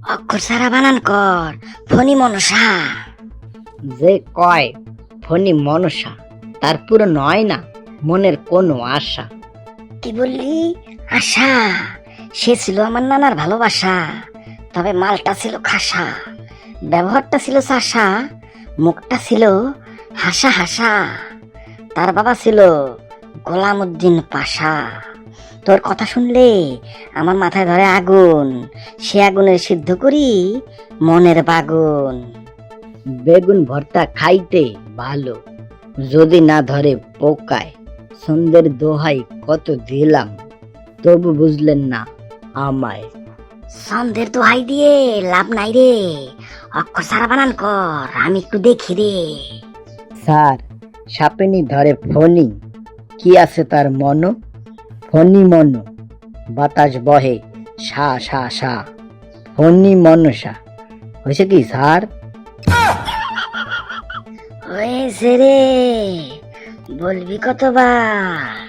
অক্ষর সারা বানান কর, ফণি মনসা। যে কয় ফণি মনসা তার পুরো নয় না মনের কোনো আশা। কি বললি? আশা? সে ছিল আমার নানার ভালোবাসা, তবে মালটা ছিল খাসা, ব্যবহারটা ছিল চাষা, মুখটা ছিল হাসা হাসা। তার বাবা ছিল গোলাম উদ্দিন পাশা। তোর কথা শুনলে আমার মাথায় ধরে আগুন, সে আগুনের সিদ্ধ করি মনের বাগুন। বেগুন ভর্তা খাইতে ভালো, যদি না ধরে পোকায়। সন্ধ্যের দোহাই কত দিলাম, তবু বুঝলেন না আমায়। সন্ধ্যের দোহাই দিয়ে লাভ নাই রে, অক্ষর সারা বানান কর, আমি একটু দেখি রে। স্যার, সাপেনি ধরে ফণি, কি আছে তার মন? ফণি মন, বাতাস বহে সা সা সা, ফণি মনসা। হয়েছে কি স্যার? হয়েছে রে, বলবি কতবার?